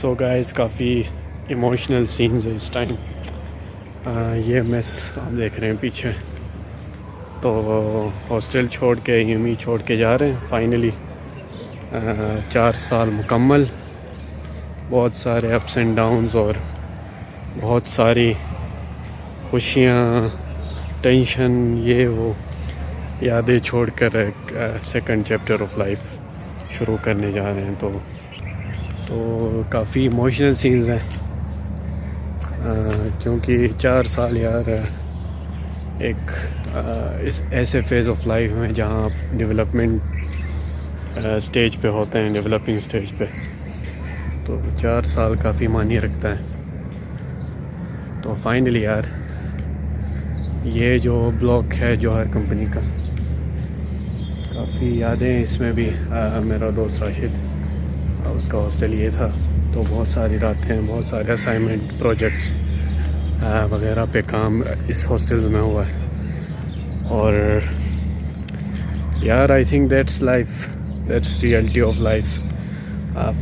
So guys काफ़ी emotional scenes है इस टाइम। ये मेस आप देख रहे हैं पीछे, तो हॉस्टल छोड़ के यूं छोड़ के जा रहे हैं फाइनली। 4 साल मुकम्मल, बहुत सारे अप्स एंड डाउन्स और बहुत सारी खुशियाँ, टेंशन, ये वो यादें छोड़कर एक सेकंड चैप्टर ऑफ लाइफ शुरू करने जा रहे हैं। तो काफ़ी इमोशनल सीन्स हैं, क्योंकि 4 साल यार एक इस ऐसे फेज़ ऑफ लाइफ में जहाँ आप डेवलपमेंट स्टेज पे होते हैं, डेवलपिंग स्टेज पे, तो 4 साल काफ़ी मायने रखता है। तो फाइनली यार ये जो ब्लॉक है जौहर कंपनी का, काफ़ी यादें इसमें भी। मेरा दोस्त राशिद, उसका हॉस्टल ये था, तो बहुत सारी रातें, बहुत सारे असाइनमेंट, प्रोजेक्ट्स वगैरह पे काम इस हॉस्टल में हुआ है। और यार आई think that's life, that's reality of life.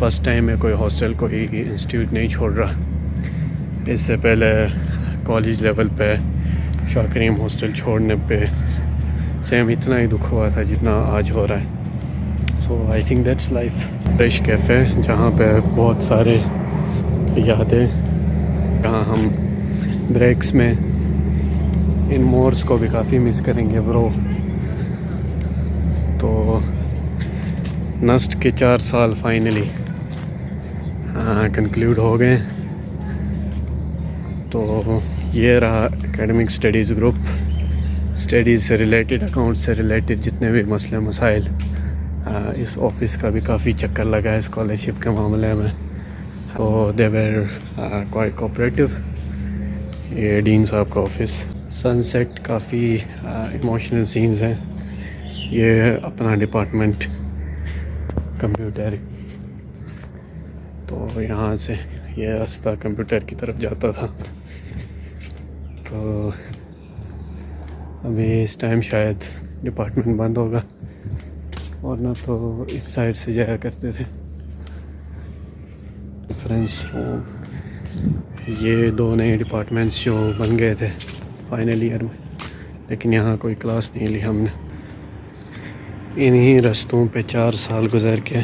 First time में कोई हॉस्टल, कोई इंस्टीट्यूट नहीं छोड़ रहा। इससे पहले कॉलेज लेवल पे शाह करीम हॉस्टल छोड़ने पे सेम इतना ही दुख हुआ था जितना आज हो रहा है। So I think that's life. Fresh cafe जहाँ पे बहुत सारे यादें, जहाँ हम ब्रेक्स में इन मोर्स को भी काफ़ी मिस करेंगे ब्रो। तो नस्ट के 4 साल फाइनली कंक्लूड हो गए। तो ये रहा एकेडमिक स्टडीज़ ग्रुप, स्टडीज़ से रिलेटेड, अकाउंट से रिलेटेड जितने भी मसले मसाइल। इस ऑफ़िस का भी काफ़ी चक्कर लगा है स्कॉलरशिप के मामले में, तो दे वर क्वाइट कोऑपरेटिव। ये डीन साहब का ऑफ़िस। सनसेट, काफ़ी इमोशनल सीन्स हैं। ये अपना डिपार्टमेंट कंप्यूटर, तो यहाँ से ये रास्ता कंप्यूटर की तरफ जाता था। तो अभी इस टाइम शायद डिपार्टमेंट बंद होगा, और ना तो इस साइड से जाया करते थे। फ्रेंड्स, ये 2 नए डिपार्टमेंट्स जो बन गए थे फाइनल ईयर में, लेकिन यहाँ कोई क्लास नहीं ली हमने। इन्हीं रास्तों पे 4 साल गुजर के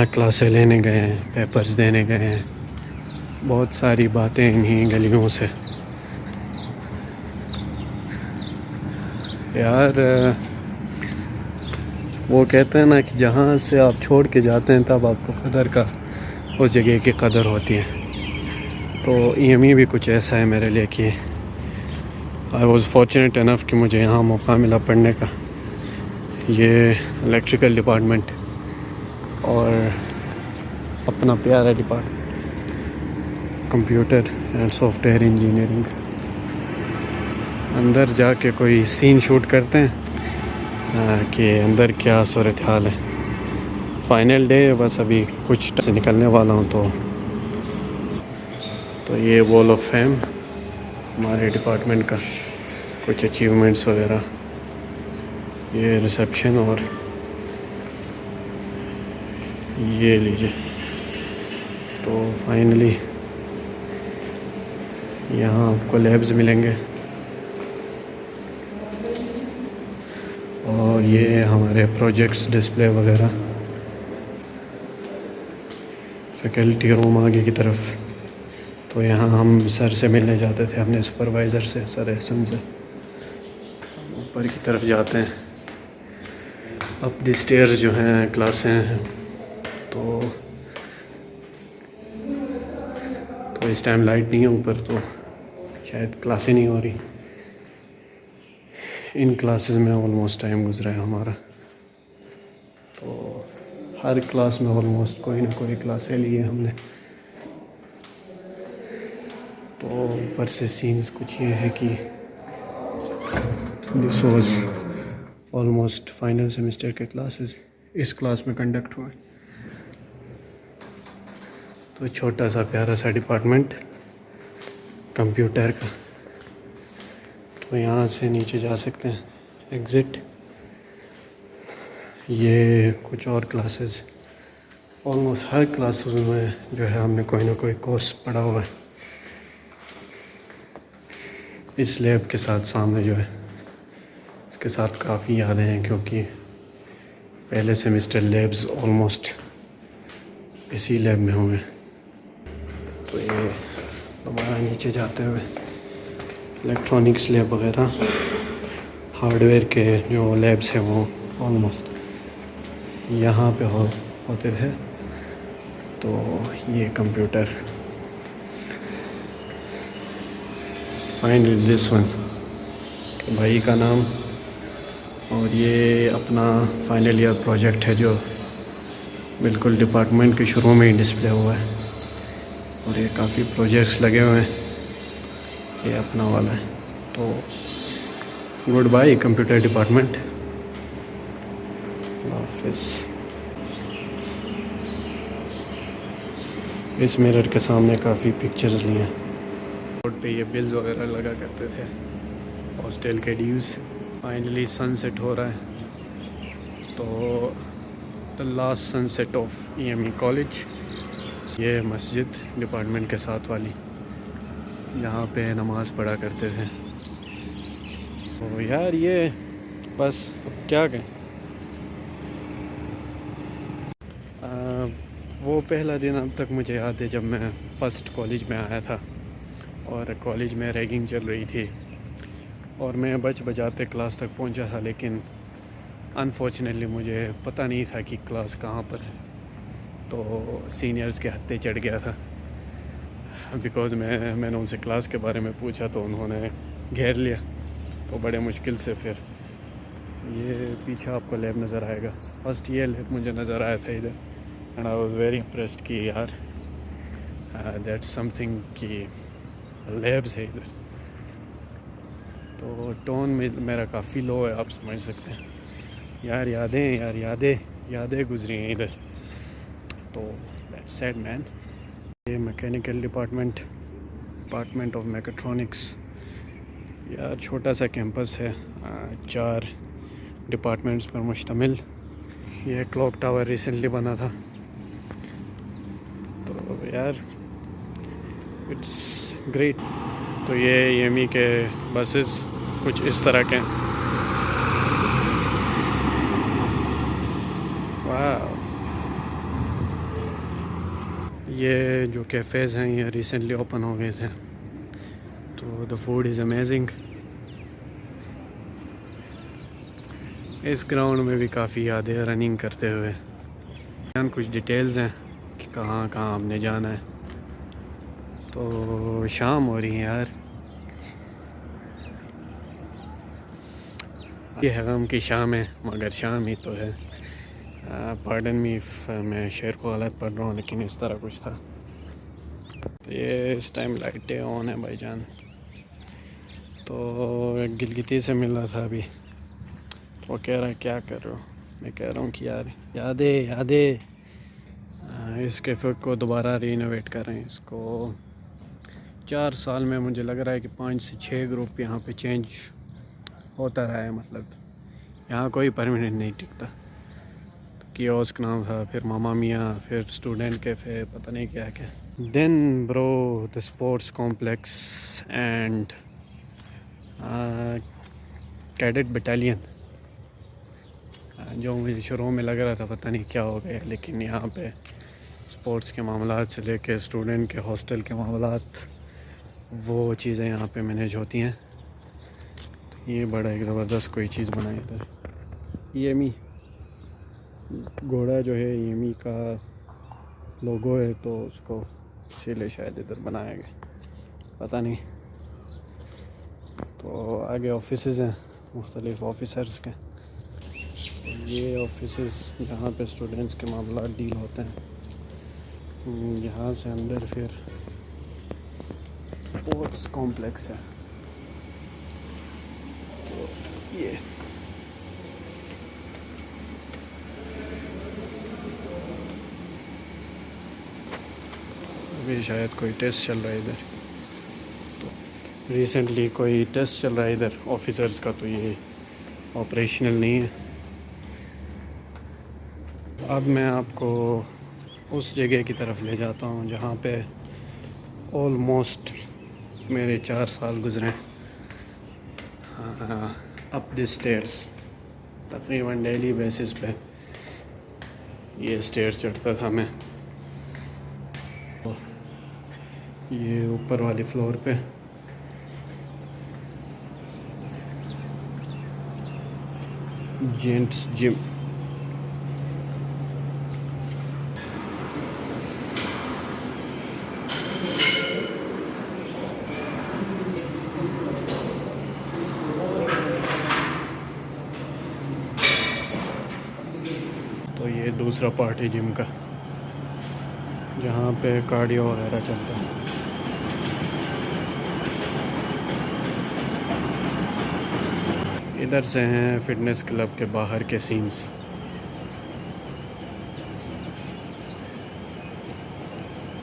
क्लासें लेने गए हैं, पेपर्स देने गए हैं, बहुत सारी बातें इन्हीं गलियों से। यार वो कहते हैं ना कि जहाँ से आप छोड़ के जाते हैं तब आपको कदर का, उस जगह की कदर होती है। तो EME भी कुछ ऐसा है मेरे लिए कि आई वॉज फॉर्चुनेट इनफ कि मुझे यहाँ मौका मिला पढ़ने का। ये इलेक्ट्रिकल डिपार्टमेंट और अपना प्यारा department computer and software engineering. अंदर जाके कोई सीन शूट करते हैं कि अंदर क्या सूरत हाल है। फाइनल डे, बस अभी कुछ से निकलने वाला हूँ। तो ये वॉल ऑफ फेम हमारे डिपार्टमेंट का, कुछ अचीवमेंट्स वगैरह, ये रिसेप्शन, और ये लीजिए। तो फाइनली यहाँ आपको लैब्स मिलेंगे, और ये हमारे प्रोजेक्ट्स डिस्प्ले वगैरह। फैकल्टी रूम आगे की तरफ, तो यहाँ हम सर से मिलने जाते थे, अपने सुपरवाइज़र से, सर एहसन से। ऊपर की तरफ जाते हैं, अप द स्टेयर्स जो हैं क्लासें हैं। तो इस टाइम लाइट नहीं है ऊपर, तो शायद क्लासें नहीं हो रही। इन क्लासेस में ऑलमोस्ट टाइम गुजरा है हमारा। तो हर क्लास में ऑलमोस्ट कोई ना कोई क्लासें ली है हमने। तो ऊपर से सीन्स कुछ ये है कि this was almost final semester के क्लासेस इस क्लास में कंडक्ट हुए। तो छोटा सा प्यारा सा डिपार्टमेंट कंप्यूटर का। तो यहाँ से नीचे जा सकते हैं, एग्ज़िट। ये कुछ और क्लासेस ऑलमोस्ट हर क्लासेस में जो है हमने कोई ना कोई कोर्स पढ़ा हुआ है। इस लैब के साथ सामने जो है इसके साथ काफ़ी यादें हैं, क्योंकि पहले सेमेस्टर लैब्स ऑलमोस्ट इसी लैब में हुए। तो ये दोबारा नीचे जाते हुए इलेक्ट्रॉनिक्स लैब वगैरह हार्डवेयर के जो लैब्स हैं वो ऑलमोस्ट यहाँ पे होते थे। तो ये कंप्यूटर फाइनली दिस वन भाई का नाम, और ये अपना फाइनल ईयर प्रोजेक्ट है जो बिल्कुल डिपार्टमेंट के शुरू में ही डिस्प्ले हुआ है। और ये काफ़ी प्रोजेक्ट्स लगे हुए हैं, ये अपना वाला है। तो good bye computer department, office. इस मिरर के सामने काफ़ी पिक्चर्स ली हैं। बोर्ड पे ये बिल्स वगैरह लगा करते थे, हॉस्टल के ड्यूज़। फाइनली सनसेट हो रहा है, तो the last sunset of EME college. ये मस्जिद डिपार्टमेंट के साथ वाली, यहाँ पे नमाज़ पढ़ा करते थे। तो यार ये बस अब क्या कहें। वो पहला दिन अब तक मुझे याद है जब मैं फ़र्स्ट कॉलेज में आया था और कॉलेज में रैगिंग चल रही थी और मैं बजाते क्लास तक पहुंचा था, लेकिन अनफॉर्चुनेटली मुझे पता नहीं था कि क्लास कहाँ पर है। तो सीनियर्स के हत्थे चढ़ गया था, बिकॉज़ मैंने उनसे क्लास के बारे में पूछा तो उन्होंने घेर लिया। तो बड़े मुश्किल से फिर ये पीछे आपको लैब नज़र आएगा, फर्स्ट ये लैब मुझे नज़र आया था इधर, and I was very impressed कि यार दैट्स समथिंग कि लैब्स है इधर। तो टोन में मेरा काफ़ी लो है, आप समझ सकते हैं। यार यादें गुजरी हैं इधर। तो दैट्स सैड मैन। ये मैकेनिकल डिपार्टमेंट ऑफ मैकेट्रॉनिक्स। यार छोटा सा कैंपस है, 4 डिपार्टमेंट्स पर मुश्तमिल। ये क्लॉक टावर रिसेंटली बना था। तो यार इट्स ग्रेट। तो ये EME के बसेस कुछ इस तरह के। वाह, ये जो कैफ़ेज़ हैं ये रिसेंटली ओपन हो गए थे। तो द फूड इज़ अमेजिंग। इस ग्राउंड में भी काफ़ी यादें रनिंग करते हुए। कुछ डिटेल्स हैं कि कहाँ कहाँ हमने जाना है। तो शाम हो रही है यार, ये है गम की शाम है, मगर शाम ही तो है। पार्डन मी मैं शेर को गलत पढ़ रहा हूँ, लेकिन इस तरह कुछ था। तो ये इस टाइम लाइटें ऑन है भाईजान। तो एक गिलगिती से मिल रहा था अभी, वो कह रहा है क्या कर रहे हो। मैं कह रहा हूँ कि यार यादें इस कैफ़े को दोबारा रीनोवेट कर रहे हैं। इसको 4 साल में मुझे लग रहा है कि 5 से 6 ग्रुप यहाँ पे चेंज होता रहा है। मतलब यहाँ कोई परमानेंट नहीं टिकता। तो कियोस्क नाम था, फिर मामा मियाँ, फिर स्टूडेंट कैफ़े, पता नहीं क्या क्या। Then bro the sports complex and cadet battalion, जो मुझे शुरू में लग रहा था पता नहीं क्या हो गया, लेकिन यहाँ पे स्पोर्ट्स के मामलात से लेके स्टूडेंट के हॉस्टल के मामलात, वो चीज़ें यहाँ पे मैनेज होती हैं। तो ये बड़ा एक ज़बरदस्त कोई चीज़ बनाई इधर। EME घोड़ा जो है EME का लोगो है, तो उसको इसीलिए शायद इधर बनाया गया, पता नहीं। तो आगे ऑफिसेस हैं मुख्तलिफ़ ऑफिसर्स के। तो ये ऑफिसेस जहाँ पे स्टूडेंट्स के मामला डील होते हैं। यहाँ से अंदर फिर स्पोर्ट्स कॉम्प्लेक्स है। तो ये अभी शायद कोई टेस्ट चल रहा है इधर। तो रिसेंटली कोई टेस्ट चल रहा है इधर ऑफिसर्स का, तो ये ऑपरेशनल नहीं है। अब मैं आपको उस जगह की तरफ ले जाता हूँ जहाँ पे ऑलमोस्ट मेरे 4 साल गुजरे अप द स्टेयर्स। तकरीबन डेली बेसिस पे ये स्टेयर चढ़ता था मैं। ये ऊपर वाली फ्लोर पे जेंट्स जिम। तो ये दूसरा पार्ट है जिम का जहाँ पे कार्डियो वगैरह चलता है। इधर से हैं फिटनेस क्लब के बाहर के scenes.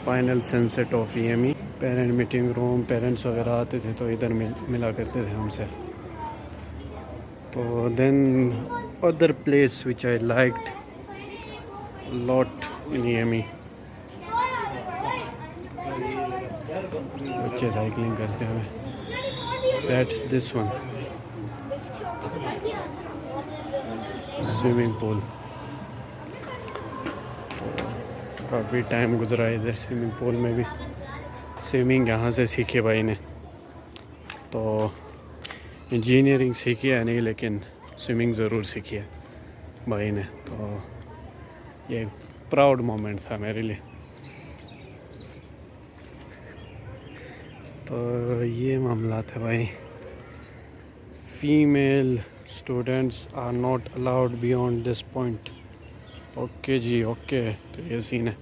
Final sunset of EME। Parent meeting room, parents वगैरह आते थे तो इधर मिला करते थे हमसे। तो then other place which I liked lot in EME। बच्चे साइकिलिंग करते हुए। That's this one, swimming pool. काफ़ी टाइम गुजरा इधर स्विमिंग पूल में भी। स्विमिंग यहाँ से सीखे भाई ने, तो इंजीनियरिंग सीखी है नहीं लेकिन स्विमिंग ज़रूर सीखी है भाई ने। तो ये प्राउड मोमेंट था मेरे लिए। तो ये मामला था भाई। Female students are not allowed beyond this point. Okay ji, okay. तो ये सीन है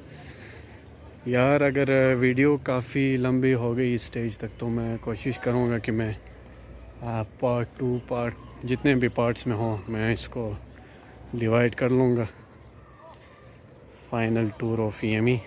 यार। अगर वीडियो काफ़ी लंबी हो गई स्टेज तक तो मैं कोशिश करूँगा कि मैं पार्ट 2 पार्ट जितने भी पार्ट्स में हो मैं इसको डिवाइड कर लूँगा। Final tour of EME।